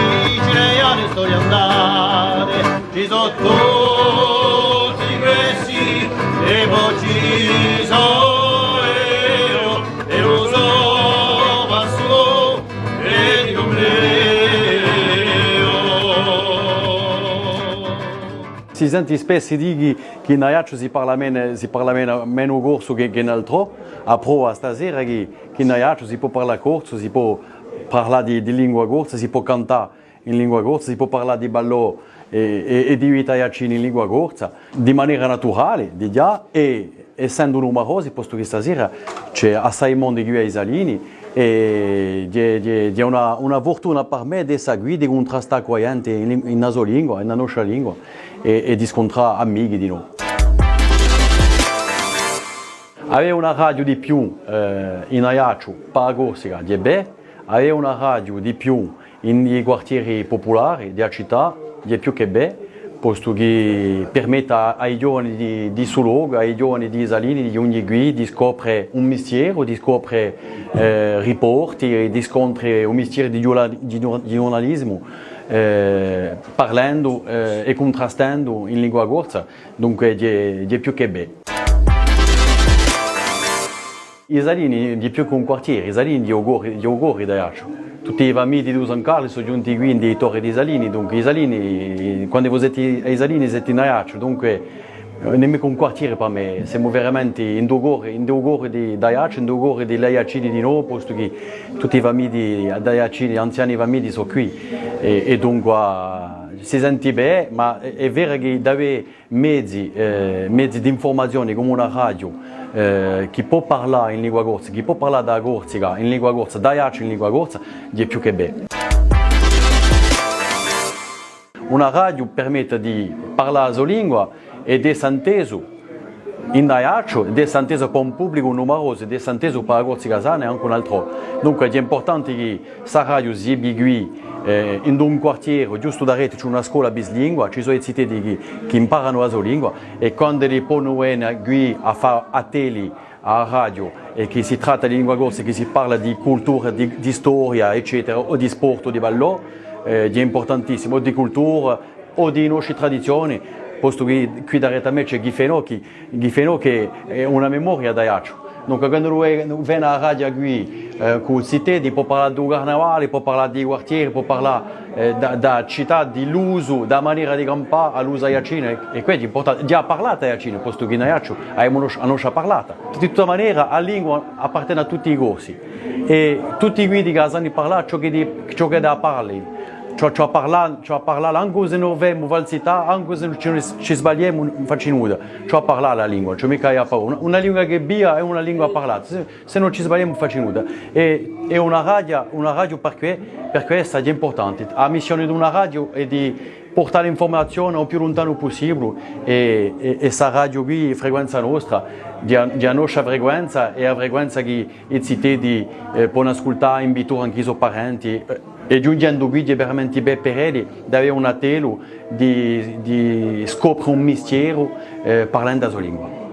difficile alle storie andare, ci sono tutti questi e poi ci sono io e lo so passo e di Si sente spesso dire che in Ajaccio si parla meno corso che in altro, a prova stasera che in Ajaccio si può parlare corso, si può parlare di lingua corsa, si può cantare in lingua corsa, si può parlare di ballo e di vita ajacini in lingua corsa, di maniera naturale, di già, e essendo numerosi, posto che stasera c'è assai mondi qui ai Salini, e c'è una fortuna per me di seguire, di contrastare con la gente in nostra lingua, in nostra lingua, e di scontrare amici di noi. Avere una radio di più in Ajaccio, per Corsica, di bene, avere una radio di più nei quartieri popolari della città, di più che bene, posto che permette ai giovani di Sulog, ai giovani di Salini, di ogni qui, di scoprire un mestiere, di scoprire riporti, di scoprire un mestiere di giornalismo, parlando e contrastando in lingua corsa, dunque di più che bene. I Salini di più che un quartiere, i Salini di Ogori da Ajaccio. Tutti i famigli di San Carlo sono giunti qui in Torre di Salini, dunque i Salini, quando voi siete ai Salini siete in Ajaccio, dunque nemmeno un quartiere per me, siamo veramente in due ore di Ajaccio, in 2 ore di Ajacini di noi, posto che tutti i famigli di Ajacini, anziani famigli sono qui e dunque si sente bene, ma è vero che avere mezzi di informazione come una radio, chi può parlare in lingua corsa, chi può parlare da Corsica in lingua corsa, da Ajaccio in lingua corsa, è più che bene. Una radio permette di parlare la sua lingua ed è santeso in Ajaccio, ed è santeso per un pubblico numeroso, ed è santeso per la Corsica sana e anche un altro. Dunque è importante che questa radio si abitui in un quartiere, giusto da rete c'è una scuola bislingua, ci sono i cittadini che imparano la sua lingua e quando li pongono qui a fare ateli a radio e che si tratta di lingua corsa, che si parla di cultura, di storia, eccetera, o di sport o di ballo, è importantissimo, o di cultura o di nostre tradizioni, posto che qui da rete a me c'è Ghifenò che è una memoria da Ajaccio. Dunque quando lui viene alla radio qui con i cittadini può parlare del carnevale, può parlare di quartieri, può parlare da città, di l'uso, da maniera di campare all'uso ajacino e quindi è importante. Già parlato ajacino, posto che in Ajaccio abbiamo una parlata. Di tutta maniera la lingua appartiene a tutti i corsi e tutti i guidi che sanno parlare ciò che da parlare. Ciò parlare anche se non abbiamo falsità, anche se ci sbagliamo, non facciamo nulla. Ciò parlare la lingua, cioè mica ha paura. Una lingua che è una lingua parlata, se non ci sbagliamo non facciamo nulla. E una radio per questo è importante. La missione di una radio è di portare l'informazione il più lontano possibile e questa radio qui è frequenza nostra, di nostra frequenza e la frequenza che i cittadini possono ascoltare in vittoria anche i suoi parenti. E giungendo qui è veramente bene per loro di avere una tela di scoprire un mistero parlando la sua lingua.